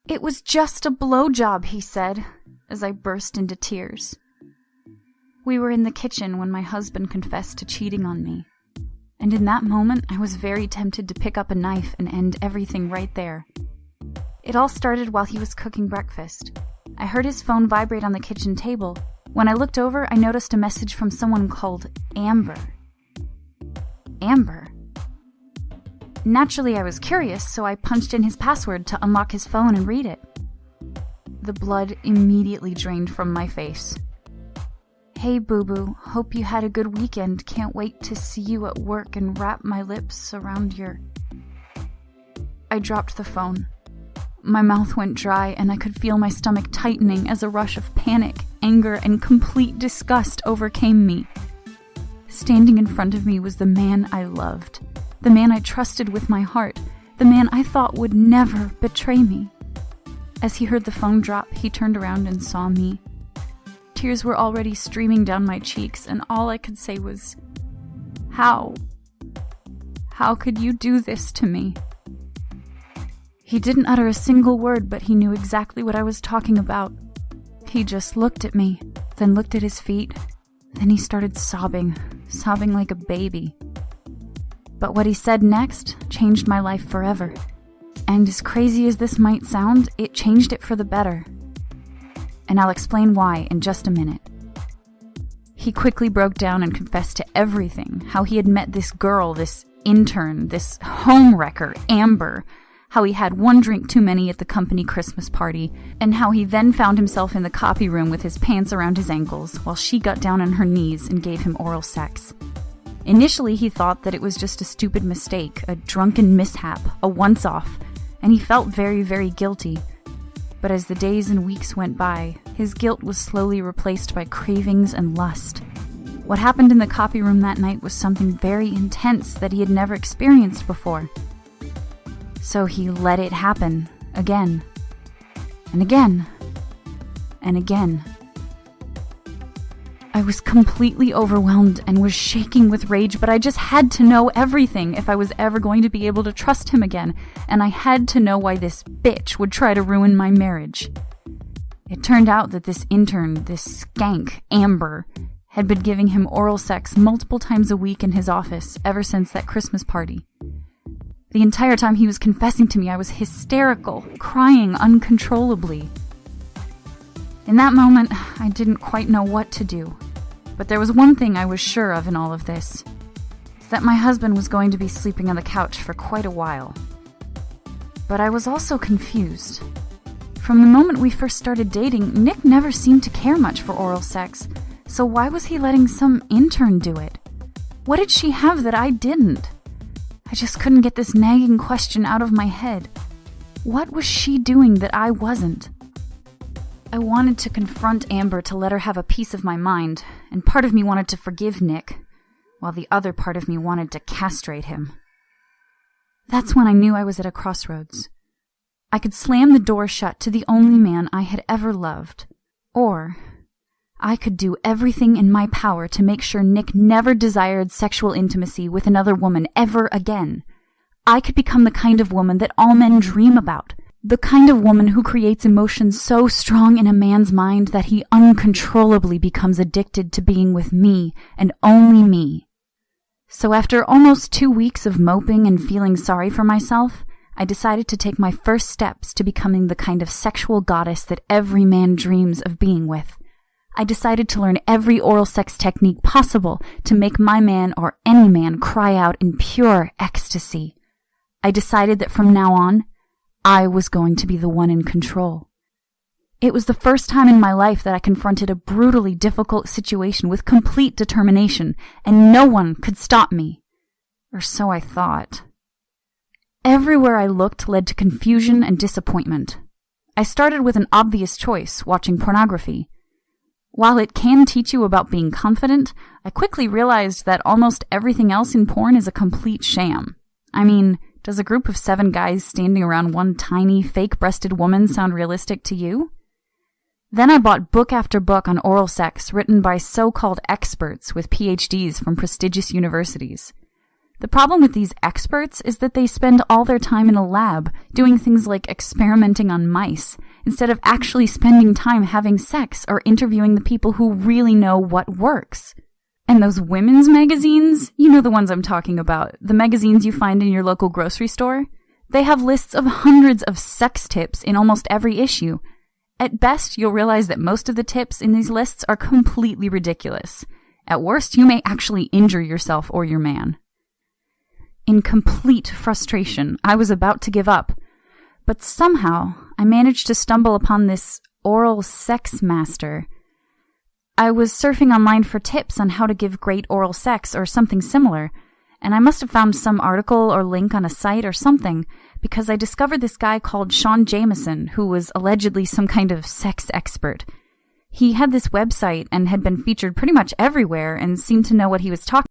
"It was just a blowjob," he said, as I burst into tears. We were in the kitchen when my husband confessed to cheating on me. And in that moment, I was very tempted to pick up a knife and end everything right there. It all started while he was cooking breakfast. I heard his phone vibrate on the kitchen table. When I looked over, I noticed a message from someone called Amber. Amber? Naturally, I was curious, so I punched in his password to unlock his phone and read it. The blood immediately drained from my face. "Hey, boo-boo, hope you had a good weekend. Can't wait to see you at work and wrap my lips around your..." I dropped the phone. My mouth went dry, and I could feel my stomach tightening as a rush of panic, anger, and complete disgust overcame me. Standing in front of me was the man I loved, the man I trusted with my heart, the man I thought would never betray me. As he heard the phone drop, he turned around and saw me. Tears were already streaming down my cheeks, and all I could say was, "How? How could you do this to me?" He didn't utter a single word, but he knew exactly what I was talking about. He just looked at me, then looked at his feet, then he started sobbing like a baby. But what he said next changed my life forever. And as crazy as this might sound, it changed it for the better. And I'll explain why in just a minute. He quickly broke down and confessed to everything, how he had met this girl, this intern, this homewrecker, Amber, how he had one drink too many at the company Christmas party, and how he then found himself in the copy room with his pants around his ankles while she got down on her knees and gave him oral sex. Initially, he thought that it was just a stupid mistake, a drunken mishap, a once-off, and he felt very, very guilty. But as the days and weeks went by, his guilt was slowly replaced by cravings and lust. What happened in the copy room that night was something very intense that he had never experienced before. So he let it happen, again, and again, and again. I was completely overwhelmed and was shaking with rage, but I just had to know everything if I was ever going to be able to trust him again, and I had to know why this bitch would try to ruin my marriage. It turned out that this intern, this skank, Amber, had been giving him oral sex multiple times a week in his office ever since that Christmas party. The entire time he was confessing to me, I was hysterical, crying uncontrollably. In that moment, I didn't quite know what to do. But there was one thing I was sure of in all of this. It's that my husband was going to be sleeping on the couch for quite a while. But I was also confused. From the moment we first started dating, Nick never seemed to care much for oral sex, so why was he letting some intern do it? What did she have that I didn't? I just couldn't get this nagging question out of my head. What was she doing that I wasn't? I wanted to confront Amber to let her have a piece of my mind, and part of me wanted to forgive Nick, while the other part of me wanted to castrate him. That's when I knew I was at a crossroads. I could slam the door shut to the only man I had ever loved, or I could do everything in my power to make sure Nick never desired sexual intimacy with another woman ever again. I could become the kind of woman that all men dream about, the kind of woman who creates emotions so strong in a man's mind that he uncontrollably becomes addicted to being with me and only me. So after almost 2 weeks of moping and feeling sorry for myself, I decided to take my first steps to becoming the kind of sexual goddess that every man dreams of being with. I decided to learn every oral sex technique possible to make my man or any man cry out in pure ecstasy. I decided that from now on, I was going to be the one in control. It was the first time in my life that I confronted a brutally difficult situation with complete determination, and no one could stop me. Or so I thought. Everywhere I looked led to confusion and disappointment. I started with an obvious choice, watching pornography. While it can teach you about being confident, I quickly realized that almost everything else in porn is a complete sham. I mean, does a group of 7 guys standing around one tiny, fake-breasted woman sound realistic to you? Then I bought book after book on oral sex written by so-called experts with PhDs from prestigious universities. The problem with these experts is that they spend all their time in a lab doing things like experimenting on mice instead of actually spending time having sex or interviewing the people who really know what works. And those women's magazines, you know the ones I'm talking about, the magazines you find in your local grocery store, they have lists of hundreds of sex tips in almost every issue. At best, you'll realize that most of the tips in these lists are completely ridiculous. At worst, you may actually injure yourself or your man. In complete frustration, I was about to give up, but somehow I managed to stumble upon this oral sex master. I was surfing online for tips on how to give great oral sex or something similar, and I must have found some article or link on a site or something, because I discovered this guy called Sean Jameson, who was allegedly some kind of sex expert. He had this website and had been featured pretty much everywhere and seemed to know what he was talking